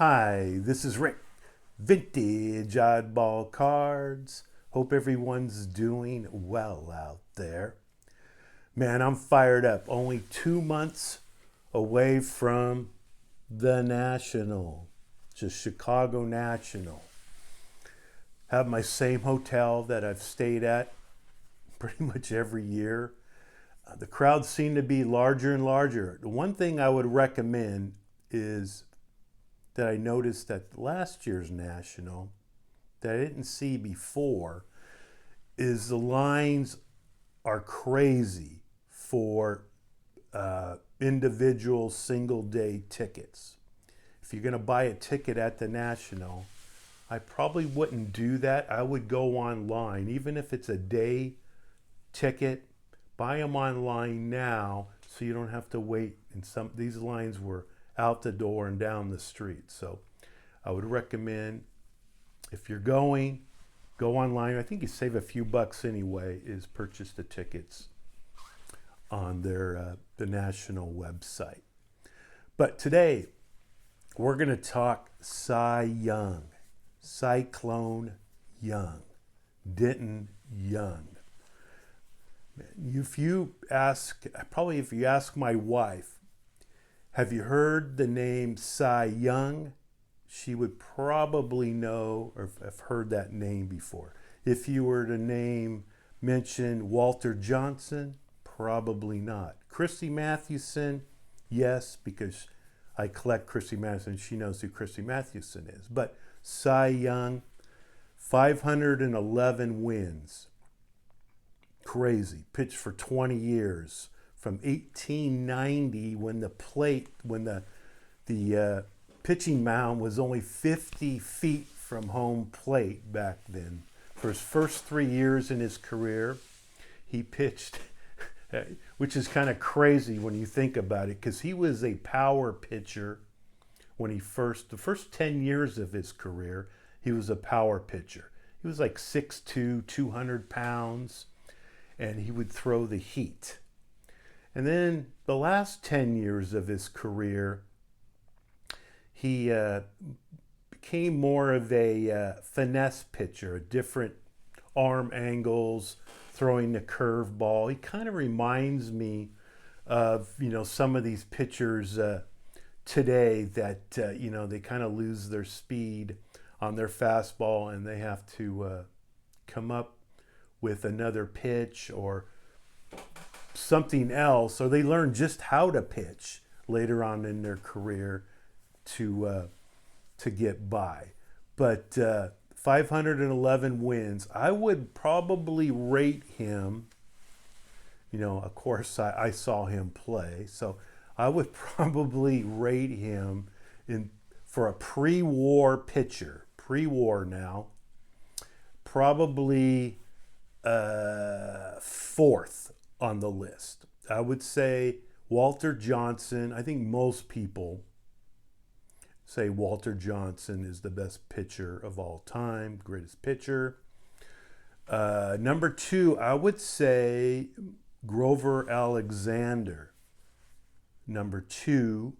Hi, this is Rick. Vintage Oddball Cards. Hope everyone's doing well out there. Man, I'm fired up. Only 2 months away from the National, just Chicago National. Have my same hotel that I've stayed at pretty much every year. The crowds seem to be larger and larger. The one thing I would recommend is that I noticed at last year's National that I didn't see before is the lines are crazy for individual single day tickets. If you're going to buy a ticket at the National, I probably wouldn't do that. I would go online, even if it's a day ticket, buy them online now so you don't have to wait. And these lines were out the door and down the street. So I would recommend, if you're going, go online. I think you save a few bucks anyway, is purchase the tickets on the National website. But today we're going to talk Cy Young, Cyclone Young, Denton Young. If you ask my wife, have you heard the name Cy Young? She would probably know or have heard that name before. If you were to mention Walter Johnson, probably not. Christy Mathewson, yes, because I collect Christy Mathewson. She knows who Christy Mathewson is. But Cy Young, 511 wins. Crazy. Pitched for 20 years. From 1890, when the pitching mound was only 50 feet from home plate back then. For his first 3 years in his career, he pitched, which is kind of crazy when you think about it, because he was a power pitcher when the first 10 years of his career, he was a power pitcher. He was like 6'2", 200 pounds, and he would throw the heat. And then the last 10 years of his career, he became more of a finesse pitcher, different arm angles, throwing the curveball. He kind of reminds me of, some of these pitchers today that, they kind of lose their speed on their fastball and they have to come up with another pitch or something else, or they learn just how to pitch later on in their career to get by. But 511 wins, I would probably rate him, of course I saw him play, so I would probably rate him for a pre-war pitcher, pre-war now, probably fourth on the list. I would say Walter Johnson. I think most people say Walter Johnson is the best pitcher of all time, greatest pitcher. Number two, I would say Grover Alexander. Number two.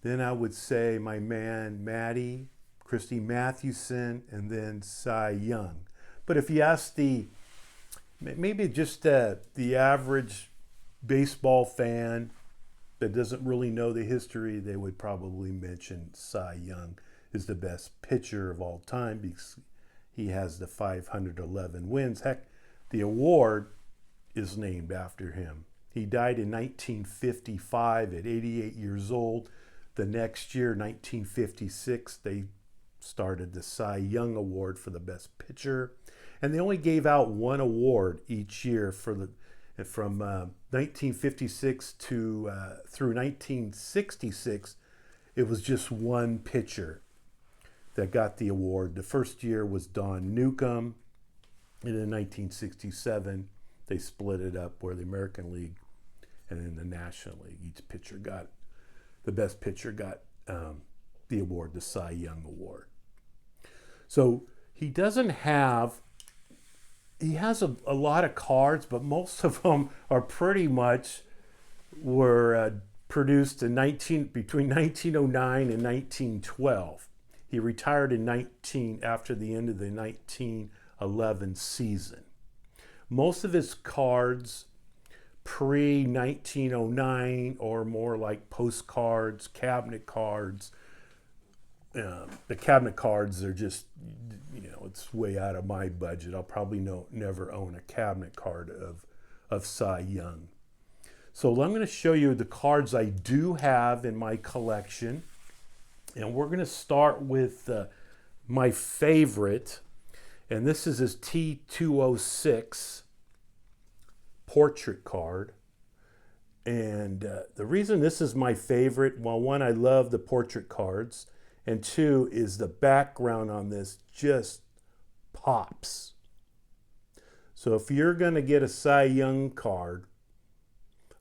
Then I would say my man Matty, Christy Mathewson, and then Cy Young. But if you ask maybe just the average baseball fan that doesn't really know the history, they would probably mention Cy Young is the best pitcher of all time because he has the 511 wins. Heck, the award is named after him. He died in 1955 at 88 years old. The next year, 1956, they started the Cy Young Award for the best pitcher. And they only gave out one award each year from 1956 through 1966. It was just one pitcher that got the award. The first year was Don Newcomb, and in 1967 they split it up where the American League and in the National League, the best pitcher got the award, the Cy Young Award. So he has a lot of cards, but most of them are pretty much produced between 1909 and 1912. He retired after the end of the 1911 season. Most of his cards pre-1909 or more like postcards, cabinet cards. The cabinet cards are just, it's way out of my budget. I'll probably never own a cabinet card of Cy Young. So I'm going to show you the cards I do have in my collection. And we're going to start with my favorite. And this is his T206 portrait card. And the reason this is my favorite, well, one, I love the portrait cards. And two, is the background on this just pops. So if you're going to get a Cy Young card,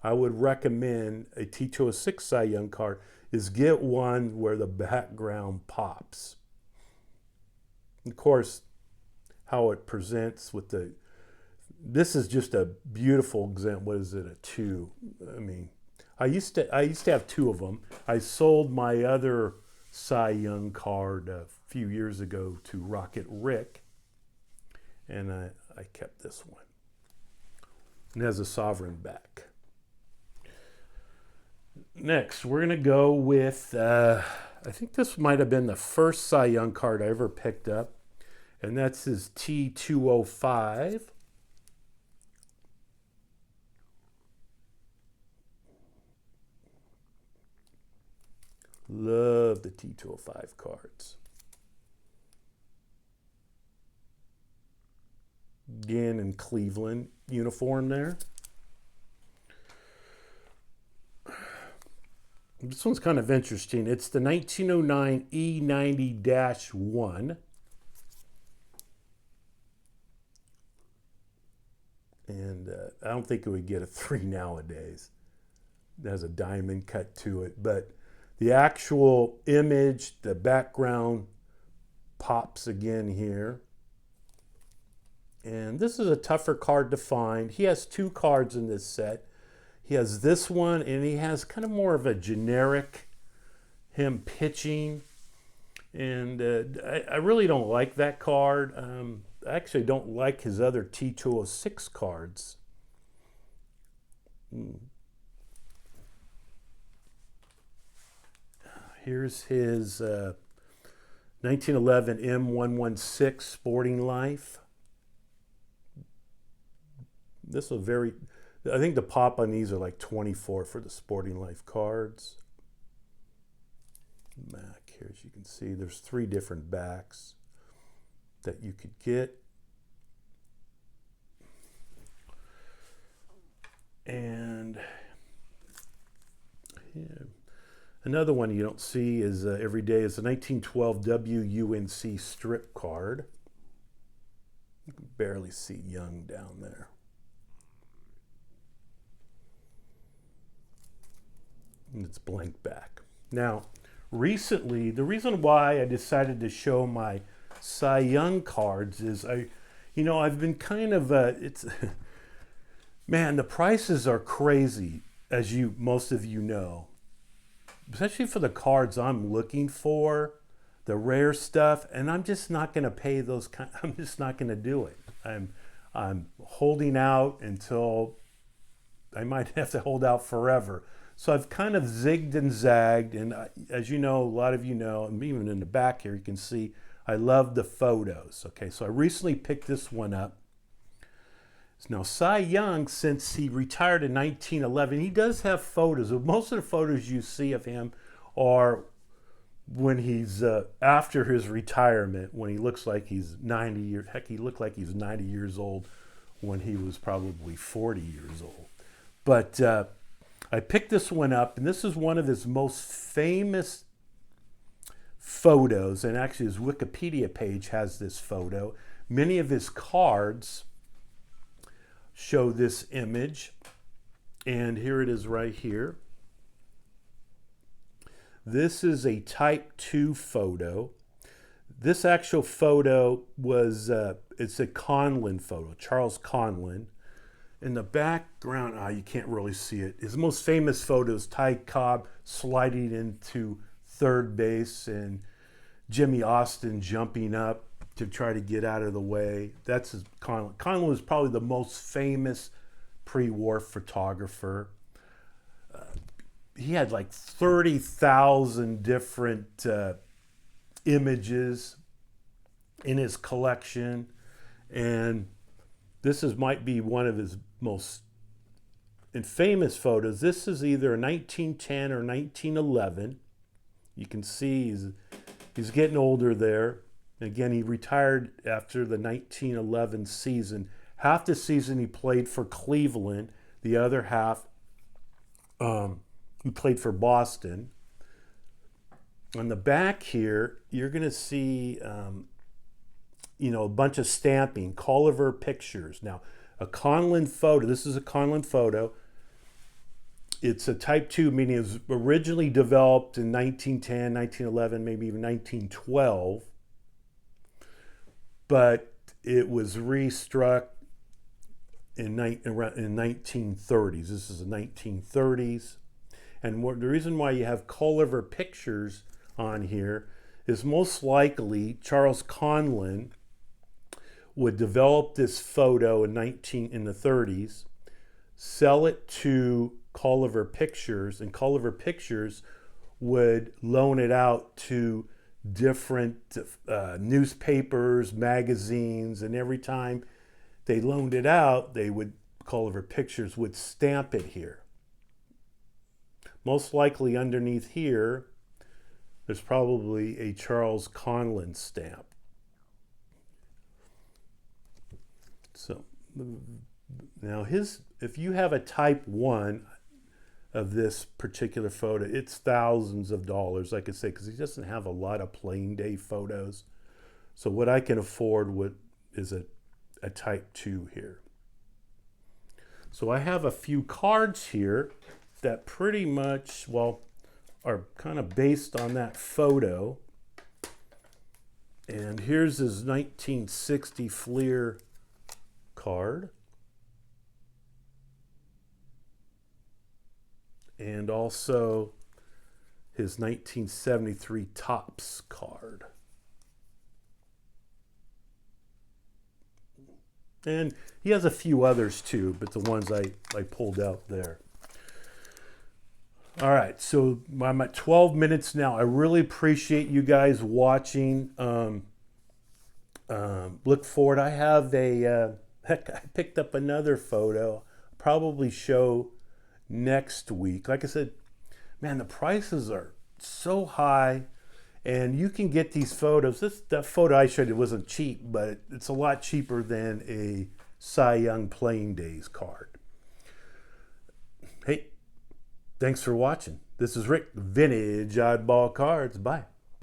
I would recommend a T206 Cy Young card is get one where the background pops. Of course, how it presents with this is just a beautiful example. What is it, a 2? I mean, I used to have 2 of them. I sold my other Cy Young card a few years ago to Rocket Rick, and I kept this one. It has a sovereign back. Next, we're going to go with, I think this might have been the first Cy Young card I ever picked up, and that's his T205. Love the T205 cards. Again, in Cleveland uniform there. This one's kind of interesting. It's the 1909 E90-1. And I don't think it would get a 3 nowadays. It has a diamond cut to it. But the actual image, the background pops again here. And this is a tougher card to find. He has 2 cards in this set. He has this one, and he has kind of more of a generic him pitching. And I really don't like that card. I actually don't like his other T206 cards. Here's his 1911 M116 Sporting Life. This was I think the pop on these are like 24 for the Sporting Life cards. Back here, as you can see, there's 3 different backs that you could get. And yeah, another one you don't see is every day is the 1912 WUNC strip card. You can barely see Young down there. And it's blank back. Now, recently, the reason why I decided to show my Cy Young cards is I've been kind of, man, the prices are crazy, as most of you know, especially for the cards I'm looking for, the rare stuff, and I'm just not going to pay those. I'm just not going to do it. I'm holding out until I might have to hold out forever. So I've kind of zigged and zagged, and as you know, a lot of you know, and even in the back here, you can see I love the photos. Okay, so I recently picked this one up. Now, Cy Young, since he retired in 1911, he does have photos. Most of the photos you see of him are when he's after his retirement, when he looks like he's 90 years. Heck, he looked like he's 90 years old when he was probably 40 years old. But I picked this one up, and this is one of his most famous photos, and actually his Wikipedia page has this photo. Many of his cards show this image, and here it is right here. This is a Type 2 photo. This actual photo was, it's a Conlin photo, Charles Conlin. In the background, you can't really see it. His most famous photo is Ty Cobb sliding into third base and Jimmy Austin jumping up to try to get out of the way. That's his Conlon. Conlon was probably the most famous pre-war photographer. He had like 30,000 different images in his collection, and this might be one of his most famous photos. This is either 1910 or 1911. You can see he's getting older there. Again, he retired after the 1911 season. Half the season he played for Cleveland. The other half he played for Boston. On the back here, you're going to see a bunch of stamping, Colliver Pictures. Now, a Conlon photo, this is a Conlon photo. It's a Type 2, meaning it was originally developed in 1910, 1911, maybe even 1912. But it was restruck in 1930s. This is the 1930s. And the reason why you have Colliver Pictures on here is most likely Charles Conlon would develop this photo in the 30s, sell it to Colliver Pictures, and Colliver Pictures would loan it out to different newspapers, magazines, and every time they loaned it out, Colliver Pictures would stamp it here. Most likely underneath here, there's probably a Charles Conlon stamp. So now if you have a Type 1 of this particular photo, it's thousands of dollars, like I say, because he doesn't have a lot of plain day photos. So what I can afford is a Type 2 here. So I have a few cards here that pretty much, are kind of based on that photo. And here's his 1960 Fleer card. And also his 1973 Topps card. And he has a few others too, but the ones I pulled out there. All right, so I'm at 12 minutes now. I really appreciate you guys watching. Look forward. I have I picked up another photo. I'll probably show next week. Like I said, man, the prices are so high, and you can get these photos. That photo I showed you wasn't cheap, but it's a lot cheaper than a Cy Young Playing Days card. Hey, thanks for watching. This is Rick, Vintage Oddball Cards. Bye.